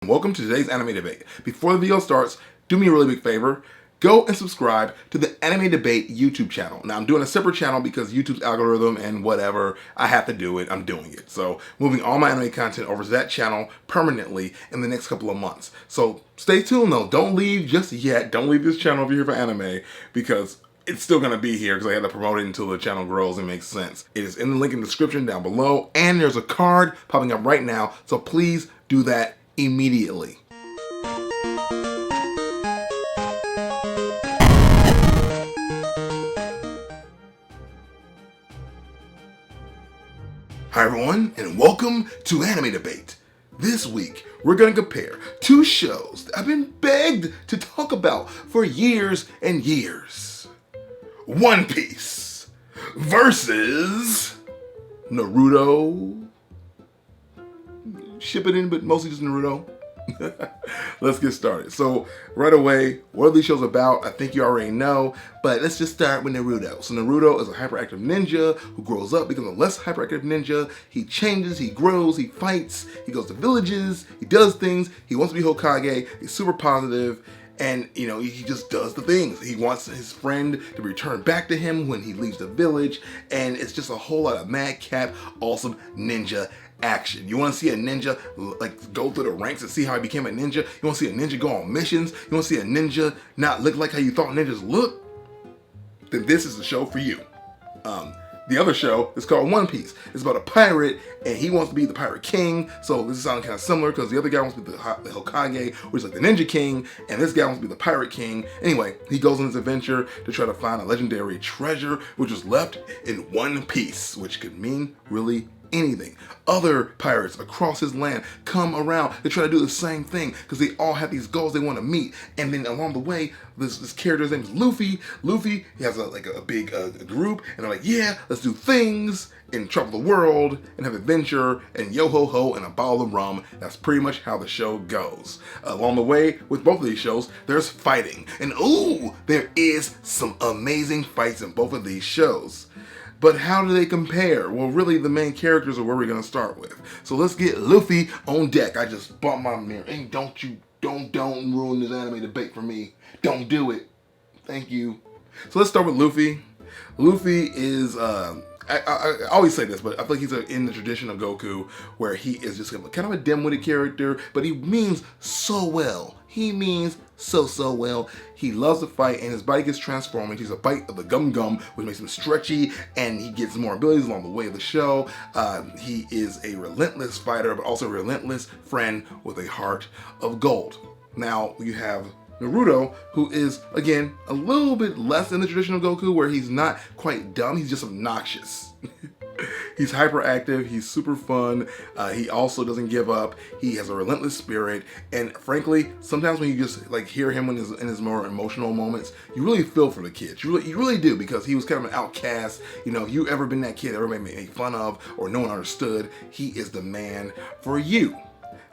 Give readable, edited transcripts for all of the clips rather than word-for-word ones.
welcome to today's anime debate. Before the video starts, do me a really big favor. Go and subscribe to the Anime Debate YouTube channel. Now, I'm doing a separate channel because YouTube's algorithm and whatever, I have to do it, I'm doing it. So, moving all my anime content over to that channel permanently in the next couple of months. So, stay tuned though, don't leave just yet. Don't leave this channel if you're here for anime, because it's still going to be here because I had to promote it until the channel grows and makes sense. It is in the link in the description down below, and there's a card popping up right now, so please do that immediately. Hi everyone, and welcome to Anime Debate. This week, we're going to compare two shows that I've been begged to talk about for years and years. One Piece versus Naruto. Ship it in, but mostly just Naruto. Let's get started. So right away, what are these shows about? I think you already know, but let's just start with Naruto. So Naruto is a hyperactive ninja who grows up, becomes a less hyperactive ninja. He changes, he grows, he fights, he goes to villages, he does things, he wants to be Hokage, he's super positive, and you know, he just does the things. He wants his friend to return back to him when he leaves the village, and it's just a whole lot of madcap, awesome ninja action. You want to see a ninja like go through the ranks and see how he became a ninja? You want to see a ninja go on missions? You want to see a ninja not look like how you thought ninjas look? Then this is the show for you. The other show is called One Piece. It's about a pirate, and he wants to be the pirate king. So this is sounding kind of similar because the other guy wants to be the Hokage, which is like the ninja king, and this guy wants to be the pirate king. Anyway, he goes on this adventure to try to find a legendary treasure, which was left in one piece, which could mean really anything. Other pirates across his land come around to try to do the same thing because they all have these goals they want to meet. And then along the way, this character's name is Luffy. Luffy, he has a big group, and they're like, yeah, let's do things and travel the world and have adventure and yo ho ho and a bottle of rum. That's pretty much how the show goes. Along the way, with both of these shows, there's fighting. And ooh, there is some amazing fights in both of these shows. But how do they compare? Well, really, the main characters are where we're going to start with. So let's get Luffy on deck. I just bumped my mirror. And don't ruin this anime debate for me. Don't do it. Thank you. So let's start with Luffy. Luffy is, I always say this, but I feel like he's in the tradition of Goku, where he is just kind of a dim-witted character, but he means so well. He means so well. He loves to fight, and his body gets transformed. He's a bite of the gum, which makes him stretchy, and he gets more abilities along the way of the show. He is a relentless fighter, but also a relentless friend with a heart of gold. Now, you have Naruto, who is, again, a little bit less in the tradition of Goku, where he's not quite dumb, he's just obnoxious. He's hyperactive, he's super fun, he also doesn't give up, he has a relentless spirit, and frankly, sometimes when you just like hear him in his more emotional moments, you really feel for the kid. You really do, because he was kind of an outcast. You know, if you ever been that kid everybody made fun of or no one understood, he is the man for you.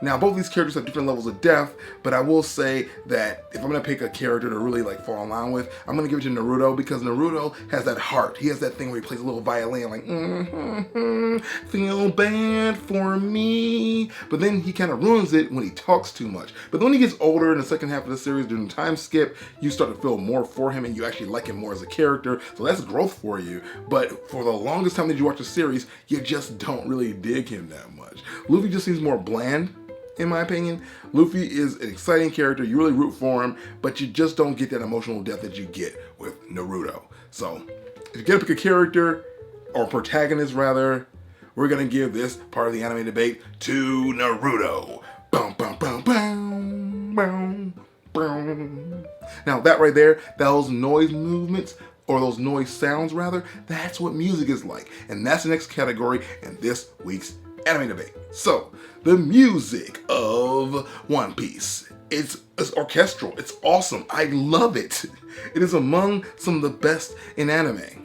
Now, both these characters have different levels of depth, but I will say that if I'm going to pick a character to really like fall in line with, I'm going to give it to Naruto, because Naruto has that heart. He has that thing where he plays a little violin, like, feel bad for me. But then he kind of ruins it when he talks too much. But then when he gets older in the second half of the series, during the time skip, you start to feel more for him, and you actually like him more as a character. So that's growth for you. But for the longest time that you watch the series, you just don't really dig him that much. Luffy just seems more bland, in my opinion. Luffy is an exciting character, you really root for him, but you just don't get that emotional depth that you get with Naruto. So, if you're gonna pick a character, or protagonist rather, we're gonna give this part of the anime debate to Naruto. Bum, bum, bum, bum, bum, bum. Now that right there, those noise movements, or those noise sounds rather, that's what music is like. And that's the next category in this week's anime debate. So, the music of One Piece. It's orchestral. It's awesome. I love it. It is among some of the best in anime.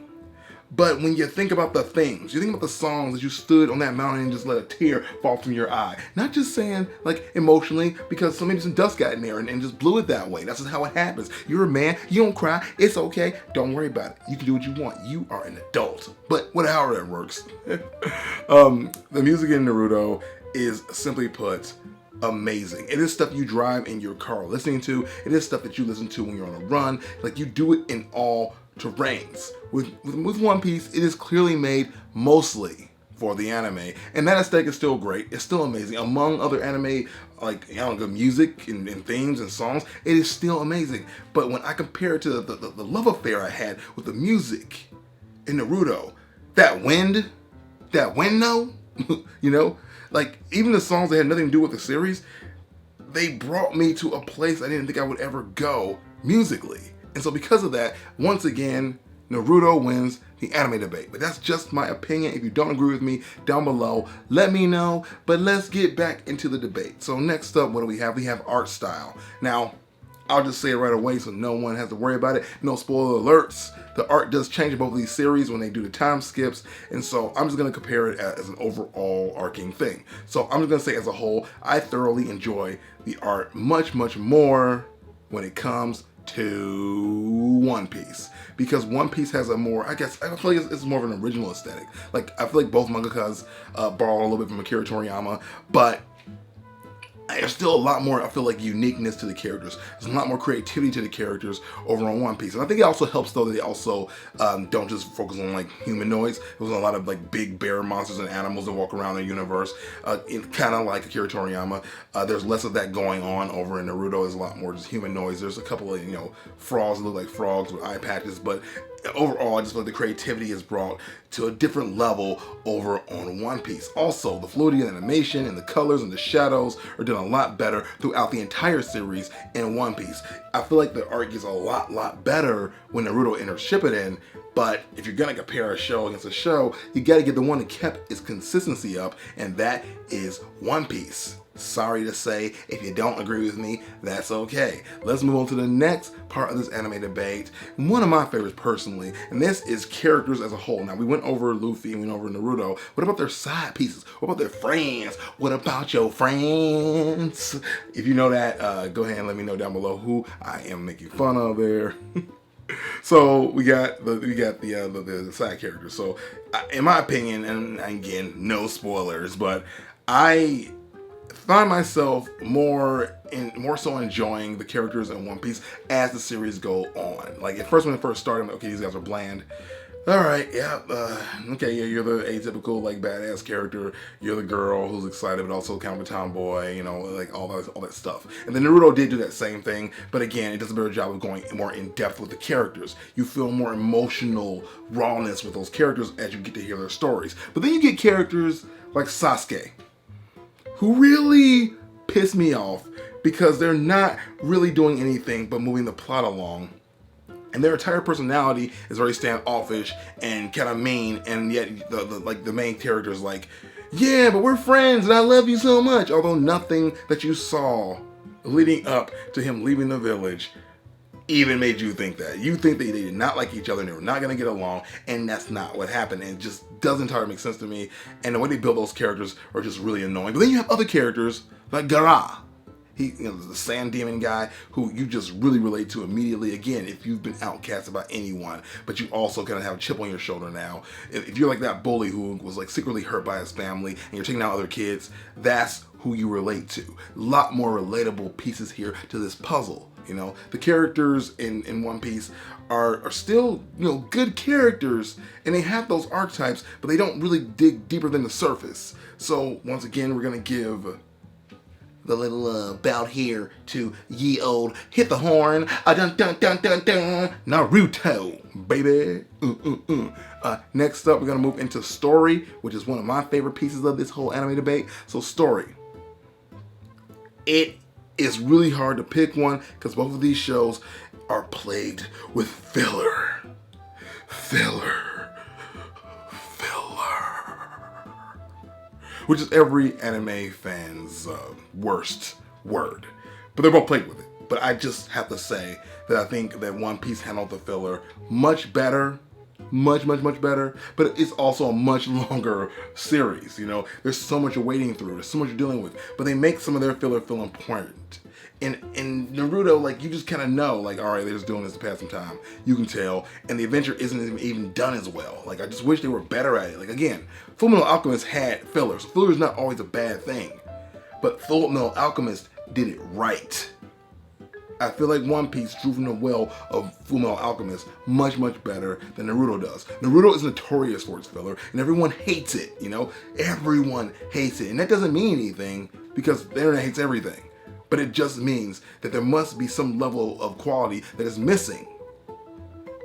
But when you think about the themes, you think about the songs that you stood on that mountain and just let a tear fall from your eye. Not just saying like emotionally, because maybe some dust got in there and just blew it that way. That's just how it happens. You're a man, you don't cry, it's okay, don't worry about it. You can do what you want. You are an adult. But whatever that works. The music in Naruto is, simply put, amazing. It is stuff you drive in your car listening to. It is stuff that you listen to when you're on a run. Like, you do it in all terrains. With One Piece, it is clearly made mostly for the anime, and that aesthetic is still great. It's still amazing. Among other anime, like, I don't know, music and themes and songs, it is still amazing. But when I compare it to the love affair I had with the music in Naruto, that wind though, you know, like, even the songs that had nothing to do with the series, they brought me to a place I didn't think I would ever go musically. And so because of that, once again, Naruto wins the anime debate. But that's just my opinion. If you don't agree with me, down below, let me know. But let's get back into the debate. So next up, what do we have? We have art style. Now, I'll just say it right away so no one has to worry about it. No spoiler alerts. The art does change in both of these series when they do the time skips. And so I'm just going to compare it as an overall arcing thing. So I'm just going to say as a whole, I thoroughly enjoy the art much, much more when it comes to One Piece, because One Piece has a more, I feel like it's more of an original aesthetic. Like, I feel like both mangakas borrow a little bit from Akira Toriyama, but there's still a lot more, I feel like, uniqueness to the characters. There's a lot more creativity to the characters over on One Piece. And I think it also helps, though, that they also don't just focus on, like, humanoids. There's a lot of, like, big bear monsters and animals that walk around the universe. Kind of like Akira Toriyama. There's less of that going on over in Naruto. There's a lot more just humanoids. There's a couple of, you know, frogs that look like frogs with eye patches. But overall, I just feel like the creativity is brought to a different level over on One Piece. Also, the fluidity and animation and the colors and the shadows are done a lot better throughout the entire series in One Piece. I feel like the art gets a lot better when Naruto enters Shippuden, but if you're gonna compare a show against a show, you gotta get the one that kept its consistency up, and that is One Piece. Sorry to say, if you don't agree with me, that's okay. Let's move on to the next part of this anime debate. One of my favorites personally, and this is characters as a whole. Now, we went over Luffy and we went over Naruto. What about their side pieces? What about their friends? What about your friends? If you know that, go ahead and let me know down below who I am making fun of there. So we got the side characters. So in my opinion, and again, no spoilers, but I find myself more so enjoying the characters in One Piece as the series go on. Like, at first, when it first started, I'm like, okay, these guys are bland. All right, yeah, okay, yeah, you're the atypical, like, badass character. You're the girl who's excited, but also kind of a tomboy, you know, like all that stuff. And then Naruto did do that same thing, but again, it does a better job of going more in depth with the characters. You feel more emotional rawness with those characters as you get to hear their stories. But then you get characters like Sasuke, who really piss me off because they're not really doing anything but moving the plot along. And their entire personality is very standoffish and kind of mean, and yet the main character is like, yeah, but we're friends and I love you so much. Although nothing that you saw leading up to him leaving the village even made you think that. You think that they did not like each other and they were not going to get along, and that's not what happened. And it just doesn't entirely make sense to me. And the way they build those characters are just really annoying. But then you have other characters like Gaara. He, you know, the sand demon guy who you just really relate to immediately. Again, if you've been outcasted by anyone, but you also kind of have a chip on your shoulder now. If you're like that bully who was like secretly hurt by his family and you're taking out other kids, that's who you relate to. A lot more relatable pieces here to this puzzle. You know, the characters in One Piece are still, you know, good characters, and they have those archetypes, but they don't really dig deeper than the surface. So once again, we're gonna give the little bout here to ye old hit the horn, dun dun dun dun dun, Naruto, baby. Next up, we're gonna move into story, which is one of my favorite pieces of this whole anime debate. So story, it's really hard to pick one because both of these shows are plagued with filler. Which is every anime fan's worst word. But they're both plagued with it. But I just have to say that I think that One Piece handled the filler much better. Much better, but it's also a much longer series. You know, there's so much you're wading through, there's so much you're dealing with, but they make some of their filler feel important. In Naruto, like, you just kind of know, like, all right, they're just doing this to pass some time. You can tell, and the adventure isn't even done as well. Like, I just wish they were better at it. Like, again, Fullmetal Alchemist had fillers. Filler is not always a bad thing, but Fullmetal Alchemist did it right. I feel like One Piece drew from the well of Fullmetal Alchemist much, much better than Naruto does. Naruto is notorious for its filler, and everyone hates it, you know? Everyone hates it, and that doesn't mean anything because the internet hates everything. But it just means that there must be some level of quality that is missing.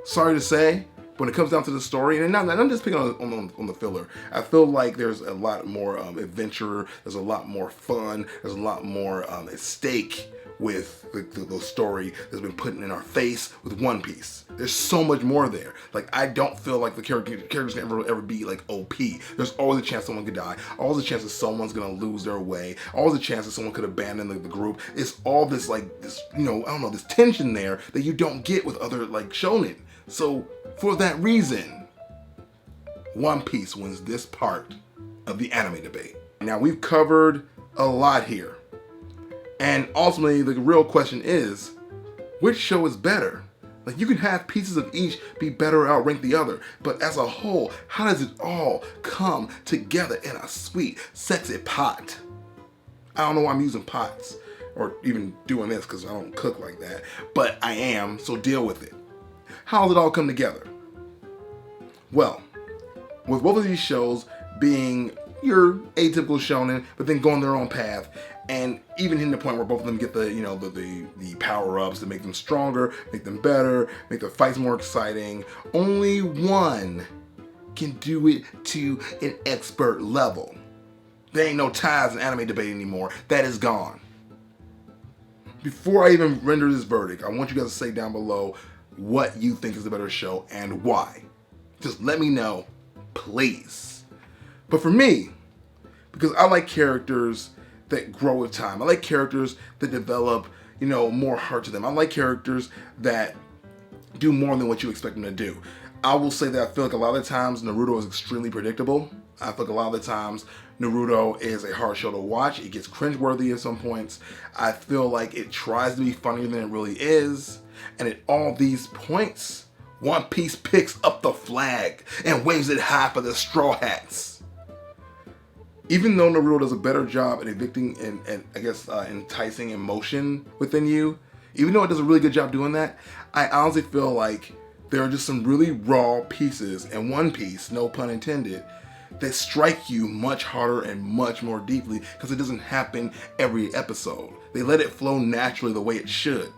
Sorry to say, when it comes down to the story, and I'm just picking on the filler, I feel like there's a lot more adventure, there's a lot more fun, there's a lot more at stake with the story that's been put in our face with One Piece. There's so much more there. Like, I don't feel like the characters can ever be like OP. There's always a chance someone could die, always a chance that someone's gonna lose their way, always a chance that someone could abandon the group. It's all this like this, you know, I don't know, this tension there that you don't get with other like shonen. So for that reason, One Piece wins this part of the anime debate. Now, we've covered a lot here. And ultimately, the real question is, which show is better? Like, you can have pieces of each be better or outrank the other, but as a whole, how does it all come together in a sweet, sexy pot? I don't know why I'm using pots or even doing this because I don't cook like that, but I am, so deal with it. How does it all come together? Well, with both of these shows being your atypical shonen, but then going their own path, and even hitting the point where both of them get the, you know, the power-ups that make them stronger, make them better, make the fights more exciting. Only one can do it to an expert level. There ain't no ties in anime debate anymore. That is gone. Before I even render this verdict, I want you guys to say down below what you think is the better show and why. Just let me know, please. But for me, because I like characters that grow with time. I like characters that develop, you know, more heart to them. I like characters that do more than what you expect them to do. I will say that I feel like a lot of the times Naruto is extremely predictable. I feel like a lot of the times Naruto is a hard show to watch. It gets cringeworthy at some points. I feel like it tries to be funnier than it really is. And at all these points, One Piece picks up the flag and waves it high for the Straw Hats. Even though Naruto does a better job at evicting and I guess enticing emotion within you, even though it does a really good job doing that, I honestly feel like there are just some really raw pieces in One Piece, no pun intended, that strike you much harder and much more deeply because it doesn't happen every episode. They let it flow naturally the way it should.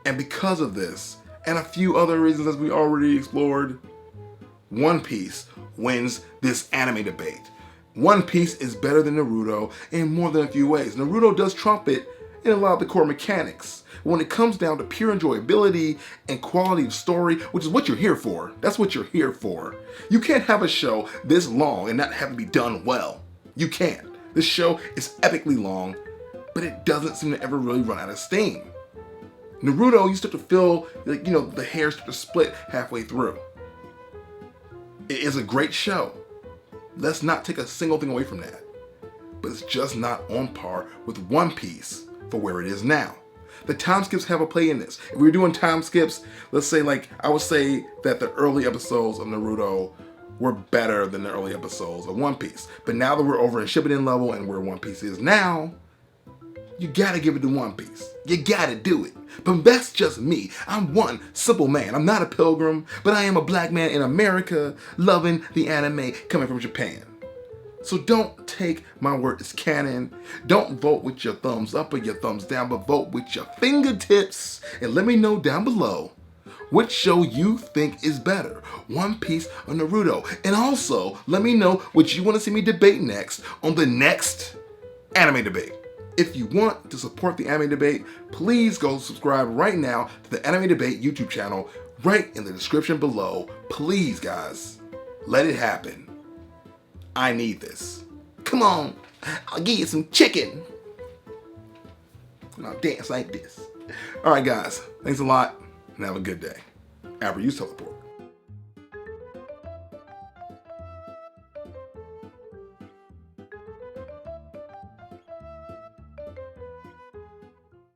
And because of this, and a few other reasons as we already explored, One Piece wins this anime debate. One Piece is better than Naruto in more than a few ways. Naruto does trump it in a lot of the core mechanics. When it comes down to pure enjoyability and quality of story, which is what you're here for. That's what you're here for. You can't have a show this long and not have it be done well. You can't. This show is epically long, but it doesn't seem to ever really run out of steam. Naruto, you start to feel like, you know, the hair start to split halfway through. It is a great show. Let's not take a single thing away from that. But it's just not on par with One Piece for where it is now. The time skips have a play in this. If we were doing time skips, let's say I would say that the early episodes of Naruto were better than the early episodes of One Piece. But now that we're over in Shippuden level and where One Piece is now, you gotta give it to One Piece. You gotta do it. But that's just me. I'm one simple man. I'm not a pilgrim, but I am a black man in America loving the anime coming from Japan. So don't take my word as canon. Don't vote with your thumbs up or your thumbs down, but vote with your fingertips. And let me know down below which show you think is better, One Piece or Naruto. And also, let me know what you want to see me debate next on the next anime debate. If you want to support the anime debate, please go subscribe right now to the Anime Debate YouTube channel right in the description below. Please, guys, let it happen. I need this. Come on, I'll give you some chicken. And I'll dance like this. All right, guys, thanks a lot and have a good day. Use teleport.